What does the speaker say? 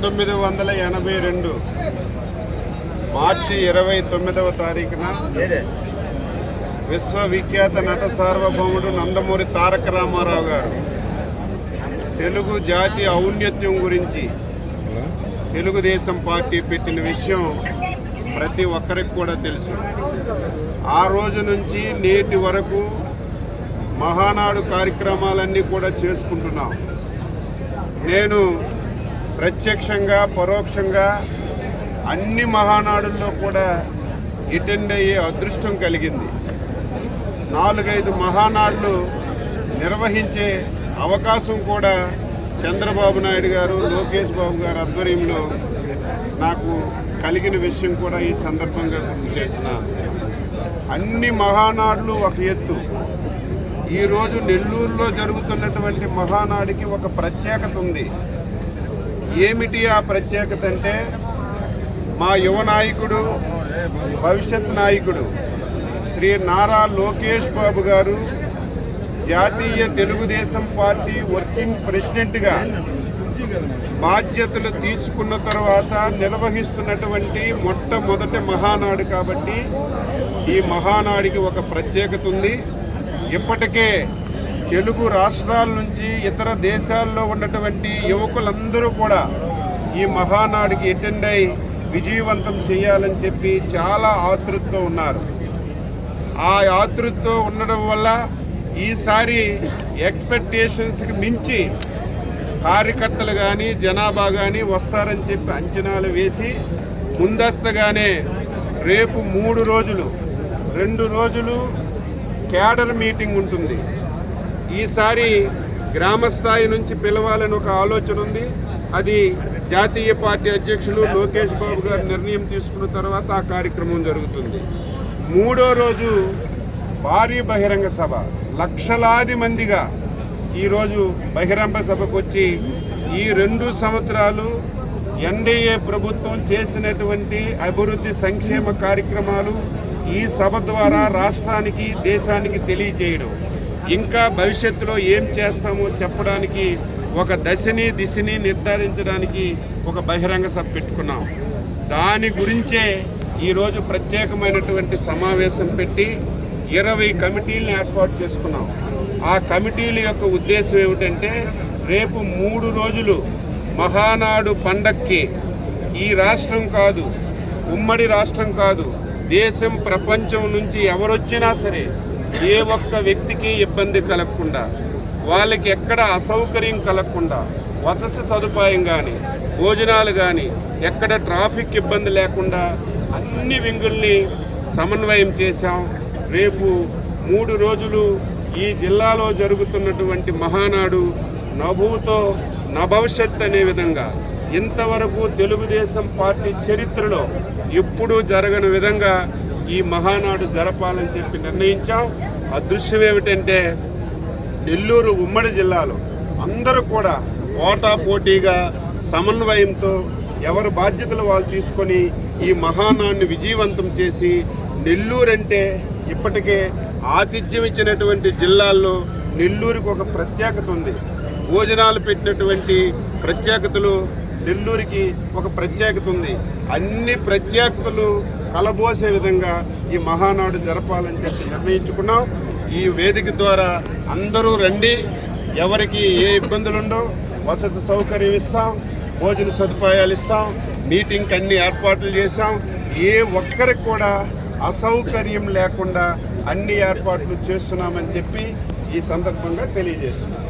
1982 మార్చి 29వ తారీఖున విశ్వవిఖ్యాత నట సార్వభౌముడు నందమూరి తారక రామారావు గారు తెలుగు జాతి ఔన్నత్యం గురించి తెలుగుదేశం పార్టీ పెట్టిన విషయం ప్రతి ఒక్కరికి కూడా తెలుసు. ఆ రోజు నుంచి నేటి వరకు మహానాడు కార్యక్రమాలన్నీ కూడా చేసుకుంటున్నాం. నేను ప్రత్యక్షంగా పరోక్షంగా అన్ని మహానాడుల్లో కూడా అటెండ్ అయ్యే అదృష్టం కలిగింది. 4-5 మహానాడులు నిర్వహించే అవకాశం కూడా చంద్రబాబు నాయుడు గారు, లోకేష్ బాబు గారు ఆధ్వర్యంలో నాకు కలిగిన విషయం కూడా ఈ సందర్భంగా గుర్తు చేస్తున్నాను. అన్ని మహానాడులు ఒక ఎత్తు. ఈరోజు నెల్లూరులో జరుగుతున్నటువంటి మహానాడికి ఒక ప్రత్యేకత ఉంది. ఏమిటి ఆ ప్రత్యేకత అంటే, మా యువ నాయకుడు, భవిష్యత్ నాయకుడు శ్రీ నారా లోకేష్ బాబు గారు జాతీయ తెలుగుదేశం పార్టీ వర్కింగ్ ప్రెసిడెంట్గా బాధ్యతలు తీసుకున్న తర్వాత నిర్వహిస్తున్నటువంటి మొట్టమొదటి మహానాడు కాబట్టి ఈ మహానాడికి ఒక ప్రత్యేకత ఉంది. ఇప్పటికే తెలుగు రాష్ట్రాల నుంచి ఇతర దేశాల్లో ఉన్నటువంటి యువకులందరూ కూడా ఈ మహానాడికి అటెండ్ అయి విజయవంతం చేయాలని చెప్పి చాలా ఆతృతతో ఉన్నారు. ఆ ఆతృతతో ఉండడం వల్ల ఈసారి ఎక్స్పెక్టేషన్స్కి మించి కార్యకర్తలు కానీ జనాభా కానీ వస్తారని చెప్పి అంచనాలు వేసి ముందస్తుగానే రేపు 3 రోజులు 2 రోజులు క్యాడర్ మీటింగ్ ఉంటుంది. ఈసారి గ్రామస్థాయి నుంచి పిలవాలని ఒక ఆలోచన ఉంది. అది జాతీయ పార్టీ అధ్యక్షులు లోకేష్ బాబు గారు నిర్ణయం తీసుకున్న తర్వాత ఆ కార్యక్రమం జరుగుతుంది. 3వ రోజు భారీ బహిరంగ సభ, లక్షలాది మందిగా ఈరోజు బహిరంగ సభకు వచ్చి ఈ 2 సంవత్సరాలు ఎన్డీఏ ప్రభుత్వం చేసినటువంటి అభివృద్ధి సంక్షేమ కార్యక్రమాలు ఈ సభ ద్వారా రాష్ట్రానికి, దేశానికి తెలియచేయడం, ఇంకా భవిష్యత్తులో ఏం చేస్తామో చెప్పడానికి, ఒక దశని దిశని నిర్ధారించడానికి ఒక బహిరంగ సభ పెట్టుకున్నాం. దాని గురించే ఈరోజు ప్రత్యేకమైనటువంటి సమావేశం పెట్టి 20 కమిటీలను ఏర్పాటు చేసుకున్నాం. ఆ కమిటీల యొక్క ఉద్దేశం ఏమిటంటే, రేపు 3 రోజులు మహానాడు పండక్కి ఈ రాష్ట్రం కాదు, ఉమ్మడి రాష్ట్రం కాదు, దేశం ప్రపంచం నుంచి ఎవరొచ్చినా సరే ఏ ఒక్క వ్యక్తికి ఇబ్బంది కలగకుండా, వాళ్ళకి ఎక్కడ అసౌకర్యం కలగకుండా, వసతి సదుపాయం కానీ, భోజనాలు కానీ, ఎక్కడ ట్రాఫిక్ ఇబ్బంది లేకుండా అన్ని వింగుల్ని సమన్వయం చేశాం. రేపు 3 రోజులు ఈ జిల్లాలో జరుగుతున్నటువంటి మహానాడు నభూతో నభవిష్యత్ అనే విధంగా, ఇంతవరకు తెలుగుదేశం పార్టీ చరిత్రలో ఎప్పుడూ జరగని విధంగా ఈ మహానాడు జరపాలని చెప్పి నిర్ణయించాం. అదృశ్యం ఏమిటంటే, నెల్లూరు ఉమ్మడి జిల్లాలో అందరూ కూడా పోటాపోటీగా సమన్వయంతో ఎవరి బాధ్యతలు వాళ్ళు తీసుకొని ఈ మహానాడిని విజయవంతం చేసి, నెల్లూరు అంటే ఇప్పటికే ఆతిథ్యం ఇచ్చినటువంటి జిల్లాల్లో నెల్లూరుకి ఒక ప్రత్యేకత ఉంది. భోజనాలు పెట్టినటువంటి ప్రత్యేకతలు నెల్లూరుకి ఒక ప్రత్యేకత ఉంది. అన్ని ప్రత్యేకతలు కలబోసే విధంగా ఈ మహానాడు జరపాలని చెప్పి నిర్ణయించుకున్నాం. ఈ వేదిక ద్వారా అందరూ రండి, ఎవరికి ఏ ఇబ్బందులు ఉండవు, వసతి సౌకర్యం ఇస్తాం, భోజన సదుపాయాలు ఇస్తాం, మీటింగ్కి అన్ని ఏర్పాట్లు చేశాం. ఏ ఒక్కరికి కూడా అసౌకర్యం లేకుండా అన్ని ఏర్పాట్లు చేస్తున్నామని చెప్పి ఈ సందర్భంగా తెలియజేస్తున్నాం.